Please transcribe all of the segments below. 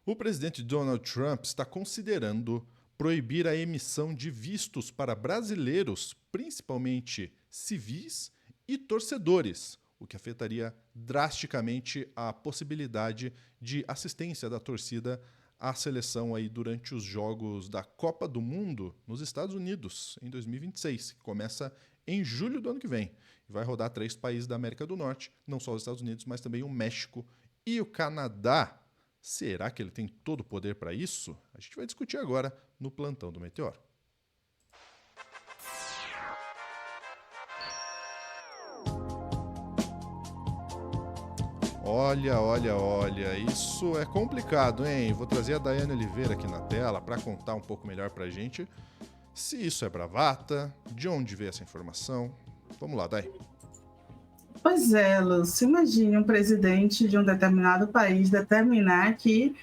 O presidente Donald Trump está considerando proibir a emissão de vistos para brasileiros, principalmente civis e torcedores, o que afetaria drasticamente a possibilidade de assistência da torcida à seleção aí durante os jogos da Copa do Mundo nos Estados Unidos em 2026, que começa em julho do ano que vem. E vai rodar 3 países da América do Norte, não só os Estados Unidos, mas também o México e o Canadá. Será que ele tem todo o poder para isso? A gente vai discutir agora no Plantão do Meteoro. Olha, isso é complicado, hein? Vou trazer a Daiane Oliveira aqui na tela para contar um pouco melhor para a gente se isso é bravata, de onde veio essa informação. Vamos lá, Dai. Pois é, Lúcio, imagine um presidente de um determinado país determinar que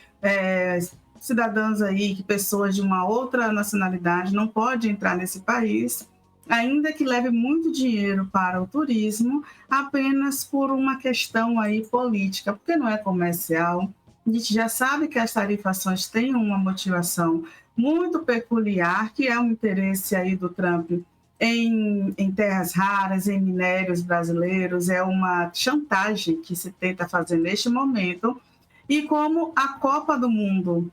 cidadãos aí, que pessoas de uma outra nacionalidade não podem entrar nesse país, ainda que leve muito dinheiro para o turismo, apenas por uma questão aí política, porque não é comercial. A gente já sabe que as tarifações têm uma motivação muito peculiar, que é o interesse aí do Trump em terras raras, em minérios brasileiros, é uma chantagem que se tenta fazer neste momento. E como a Copa do Mundo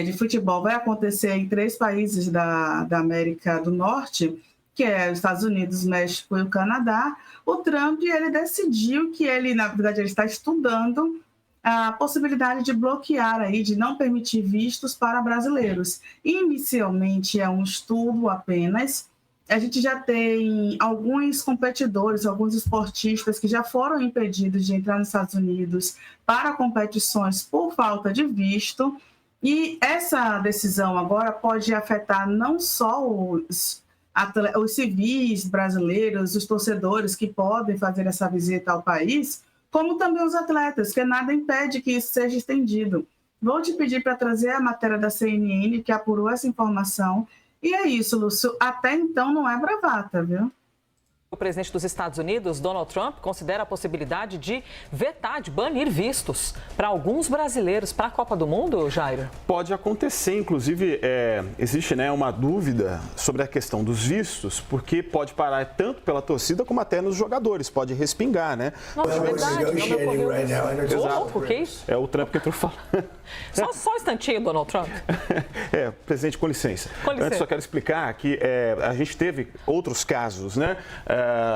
de futebol vai acontecer em 3 países da América do Norte, que é os Estados Unidos, México e o Canadá, o Trump ele decidiu que ele, na verdade, ele está estudando a possibilidade de bloquear aí, de não permitir vistos para brasileiros. Inicialmente é um estudo apenas. A gente já tem alguns competidores, alguns esportistas que já foram impedidos de entrar nos Estados Unidos para competições por falta de visto. E essa decisão agora pode afetar não só os civis brasileiros, os torcedores que podem fazer essa visita ao país, como também os atletas, que nada impede que isso seja estendido. Vou te pedir para trazer a matéria da CNN, que apurou essa informação. E é isso, Lúcio. Até então não é bravata, viu? O presidente dos Estados Unidos, Donald Trump, considera a possibilidade de vetar, de banir vistos para alguns brasileiros para a Copa do Mundo, Jairo? Pode acontecer, inclusive existe uma dúvida sobre a questão dos vistos, porque pode parar tanto pela torcida como até nos jogadores, pode respingar, né? Nossa, é verdade, não me ocorreu isso. Exato. O que é isso? É o Trump que entrou falando. Só um instantinho, Donald Trump. Presidente, com licença. Antes, só quero explicar que a gente teve outros casos, né?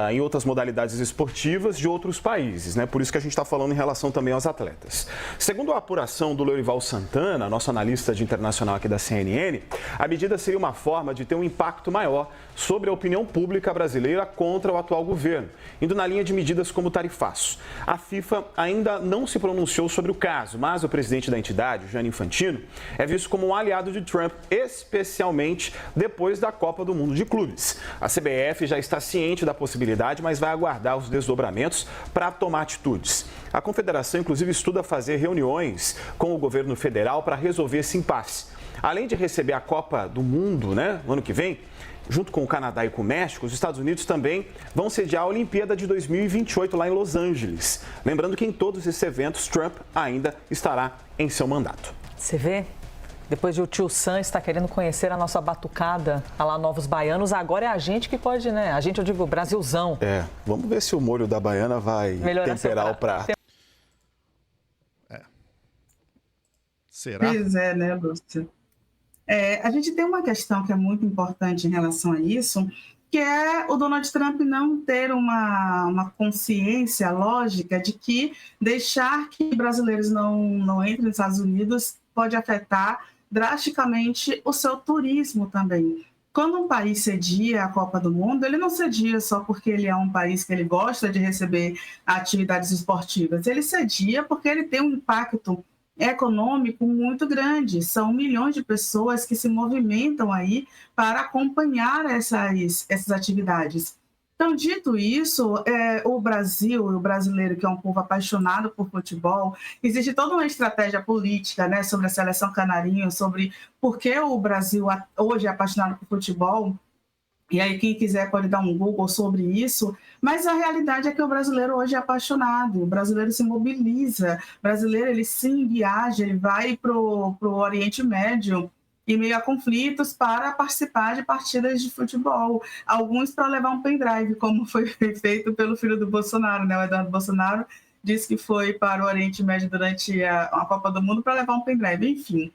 Em outras modalidades esportivas de outros países, né? Por isso que a gente está falando em relação também aos atletas. Segundo a apuração do Lourival Santana, nosso analista de internacional aqui da CNN, a medida seria uma forma de ter um impacto maior sobre a opinião pública brasileira contra o atual governo, indo na linha de medidas como o tarifaço. A FIFA ainda não se pronunciou sobre o caso, mas o presidente da entidade, Gianni Infantino, é visto como um aliado de Trump, especialmente depois da Copa do Mundo de Clubes. A CBF já está ciente da possibilidade, mas vai aguardar os desdobramentos para tomar atitudes. A confederação, inclusive, estuda fazer reuniões com o governo federal para resolver esse impasse. Além de receber a Copa do Mundo, né, no ano que vem, junto com o Canadá e com o México, os Estados Unidos também vão sediar a Olimpíada de 2028 lá em Los Angeles. Lembrando que em todos esses eventos, Trump ainda estará em seu mandato. Você vê? Depois de o tio Sam estar querendo conhecer a nossa batucada, a lá Novos Baianos, agora é a gente que pode, né? A gente, eu digo, Brasilzão. Vamos ver se o molho da baiana vai temperar o prato. Será? Pois é, né, Lúcio? A gente tem uma questão que é muito importante em relação a isso, que é o Donald Trump não ter uma consciência lógica de que deixar que brasileiros não entrem nos Estados Unidos pode afetar drasticamente o seu turismo também. Quando um país cedia a Copa do Mundo, ele não cedia só porque ele é um país que ele gosta de receber atividades esportivas, ele cedia porque ele tem um impacto econômico muito grande. São milhões de pessoas que se movimentam aí para acompanhar essas atividades. Então, dito isso, o Brasil, o brasileiro, que é um povo apaixonado por futebol, existe toda uma estratégia política, né, sobre a seleção canarinho, sobre por que o Brasil hoje é apaixonado por futebol. E aí quem quiser pode dar um Google sobre isso, mas a realidade é que o brasileiro hoje é apaixonado, o brasileiro se mobiliza, o brasileiro ele sim viaja, ele vai para o Oriente Médio em meio a conflitos para participar de partidas de futebol, alguns para levar um pendrive, como foi feito pelo filho do Bolsonaro, né? O Eduardo Bolsonaro disse que foi para o Oriente Médio durante a Copa do Mundo para levar um pendrive, enfim.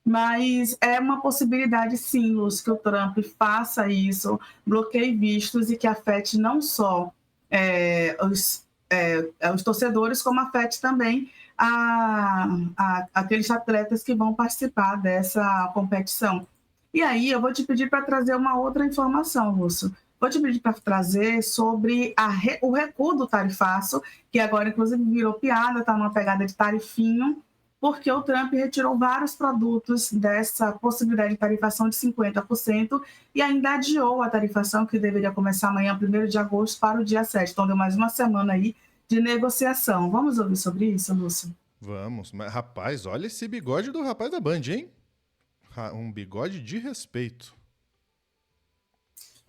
Mas é uma possibilidade, sim, Lúcio, que o Trump faça isso, bloqueie vistos e que afete não só os torcedores, como afete também aqueles atletas que vão participar dessa competição. E aí eu vou te pedir para trazer uma outra informação, Lúcio. Vou te pedir para trazer sobre o recuo do tarifaço, que agora, inclusive, virou piada, está numa pegada de tarifinho, porque o Trump retirou vários produtos dessa possibilidade de tarifação de 50% e ainda adiou a tarifação, que deveria começar amanhã, 1º de agosto, para o dia 7. Então, deu mais uma semana aí de negociação. Vamos ouvir sobre isso, Lúcio? Vamos. Mas, rapaz, olha esse bigode do rapaz da Band, hein? Um bigode de respeito.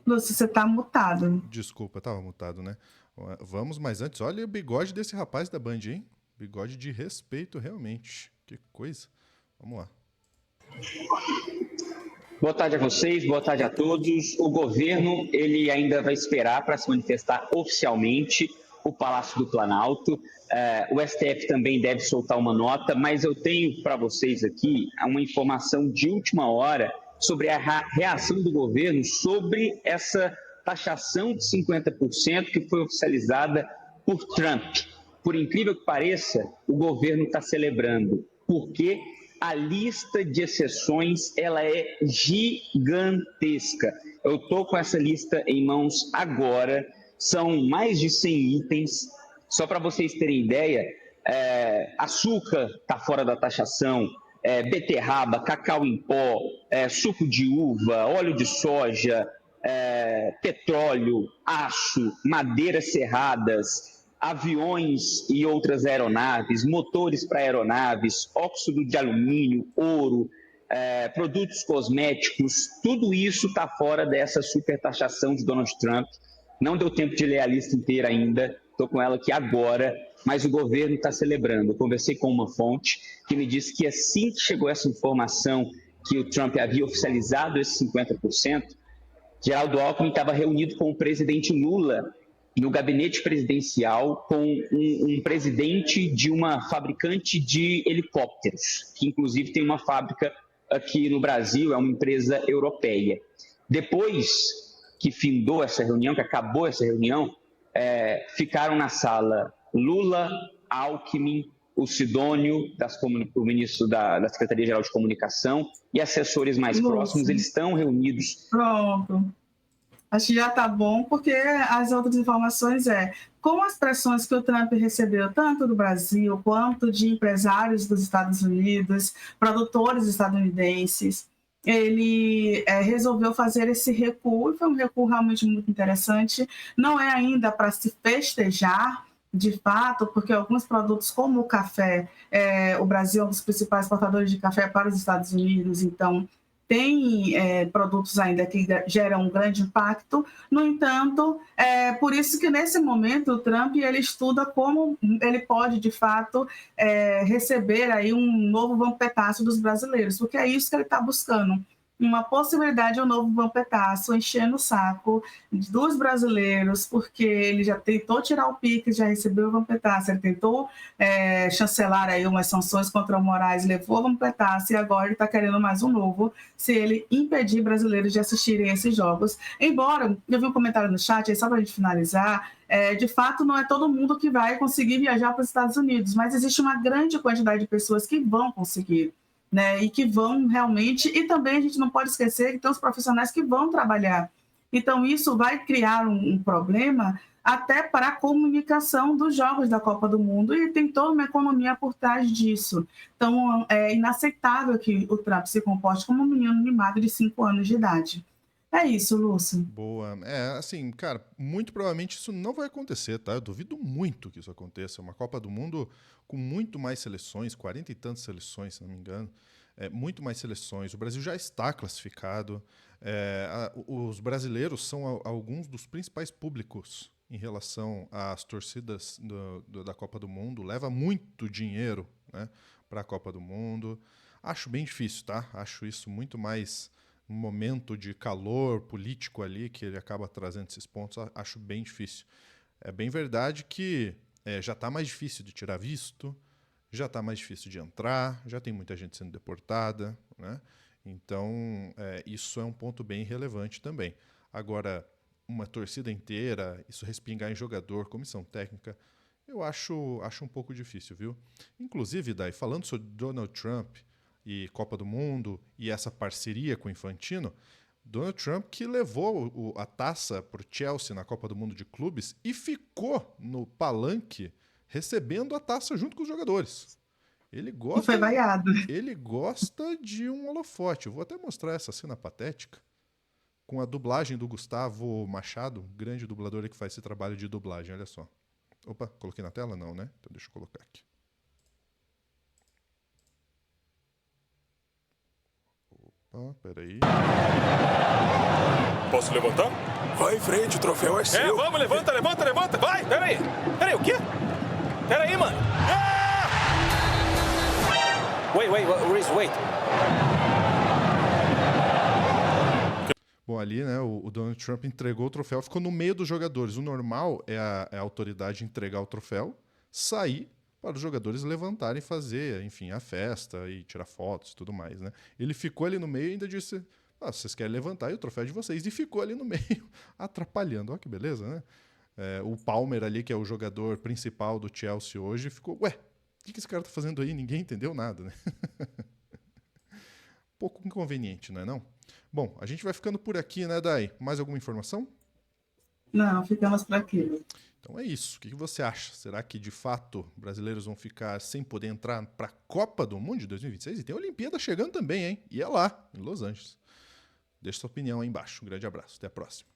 Lúcio, você está mutado. Desculpa, estava mutado, né? Vamos, mas antes, olha o bigode desse rapaz da Band, hein? Bigode de respeito, realmente. Que coisa. Vamos lá. Boa tarde a vocês, boa tarde a todos. O governo ele ainda vai esperar para se manifestar oficialmente o Palácio do Planalto. O STF também deve soltar uma nota, mas eu tenho para vocês aqui uma informação de última hora sobre a reação do governo sobre essa taxação de 50% que foi oficializada por Trump. Por incrível que pareça, o governo está celebrando, porque a lista de exceções ela é gigantesca. Eu estou com essa lista em mãos agora, são mais de 100 itens. Só para vocês terem ideia, açúcar está fora da taxação, beterraba, cacau em pó, suco de uva, óleo de soja, petróleo, aço, madeiras serradas, aviões e outras aeronaves, motores para aeronaves, óxido de alumínio, ouro, produtos cosméticos, tudo isso está fora dessa supertaxação de Donald Trump. Não deu tempo de ler a lista inteira ainda, estou com ela aqui agora, mas o governo está celebrando. Eu conversei com uma fonte que me disse que assim que chegou essa informação que o Trump havia oficializado esses 50%, Geraldo Alckmin estava reunido com o presidente Lula no gabinete presidencial com um presidente de uma fabricante de helicópteros, que inclusive tem uma fábrica aqui no Brasil, é uma empresa europeia. Depois que findou essa reunião, que acabou essa reunião, ficaram na sala Lula, Alckmin, o Sidônio, o ministro da Secretaria-Geral de Comunicação, e assessores mais próximos, eles estão reunidos. Pronto. Acho que já está bom, porque as outras informações com as pressões que o Trump recebeu, tanto do Brasil quanto de empresários dos Estados Unidos, produtores estadunidenses, ele resolveu fazer esse recuo, e foi um recuo realmente muito interessante. Não é ainda para se festejar, de fato, porque alguns produtos como o café, o Brasil é um dos principais exportadores de café para os Estados Unidos, então tem produtos ainda que geram um grande impacto. No entanto, por isso que nesse momento o Trump ele estuda como ele pode, de fato, receber aí um novo vampetaço dos brasileiros, porque é isso que ele está buscando. Uma possibilidade de um novo vampetaço, enchendo o saco dos brasileiros, porque ele já tentou tirar o pique, já recebeu o vampetaço, ele tentou chancelar aí umas sanções contra o Moraes, levou o vampetaço, e agora ele está querendo mais um novo, se ele impedir brasileiros de assistirem esses jogos. Embora, eu vi um comentário no chat, aí só para a gente finalizar, de fato não é todo mundo que vai conseguir viajar para os Estados Unidos, mas existe uma grande quantidade de pessoas que vão conseguir, né, e que vão realmente, e também a gente não pode esquecer que tem os profissionais que vão trabalhar. Então, isso vai criar um problema até para a comunicação dos jogos da Copa do Mundo, e tem toda uma economia por trás disso. Então, é inaceitável que o Trump se comporte como um menino mimado de 5 anos de idade. É isso, Lúcio. Boa. Assim, cara, muito provavelmente isso não vai acontecer, tá? Eu duvido muito que isso aconteça. Uma Copa do Mundo com muito mais seleções, 40 e tantas seleções, se não me engano. muito mais seleções. O Brasil já está classificado. Os brasileiros são alguns dos principais públicos em relação às torcidas da Copa do Mundo. Leva muito dinheiro, né, para a Copa do Mundo. Acho bem difícil, tá? Acho isso muito mais um momento de calor político ali, que ele acaba trazendo esses pontos. Acho bem difícil. É bem verdade que já está mais difícil de tirar visto, já está mais difícil de entrar, já tem muita gente sendo deportada, né? Então, isso é um ponto bem relevante também. Agora, uma torcida inteira, isso respingar em jogador, comissão técnica, eu acho um pouco difícil, viu? Inclusive, Dai, falando sobre Donald Trump e Copa do Mundo e essa parceria com o Infantino, Donald Trump que levou a taça para o Chelsea na Copa do Mundo de Clubes e ficou no palanque recebendo a taça junto com os jogadores. Ele gosta, e foi vaiado. Ele gosta de um holofote. Eu vou até mostrar essa cena patética com a dublagem do Gustavo Machado, grande dublador que faz esse trabalho de dublagem. Olha só. Opa, coloquei na tela? Não, né? Então deixa eu colocar aqui. Opa, peraí. Posso levantar? Vai em frente, o troféu é seu. Vamos, levanta, vai! Peraí, o quê? Peraí, mano! Wait. Bom, ali, né, o Donald Trump entregou o troféu, ficou no meio dos jogadores. O normal é a autoridade entregar o troféu, sair para os jogadores levantarem e fazer, enfim, a festa e tirar fotos e tudo mais, né? Ele ficou ali no meio e ainda disse, vocês querem levantar e o troféu é de vocês. E ficou ali no meio, atrapalhando. Olha que beleza, né? O Palmer ali, que é o jogador principal do Chelsea hoje, ficou, o que esse cara tá fazendo aí? Ninguém entendeu nada, né? Um pouco inconveniente, não é não? Bom, a gente vai ficando por aqui, né, Dai? Mais alguma informação? Não, ficamos por aqui. Então é isso. O que você acha? Será que, de fato, brasileiros vão ficar sem poder entrar para a Copa do Mundo de 2026? E tem a Olimpíada chegando também, hein? E é lá, em Los Angeles. Deixa sua opinião aí embaixo. Um grande abraço. Até a próxima.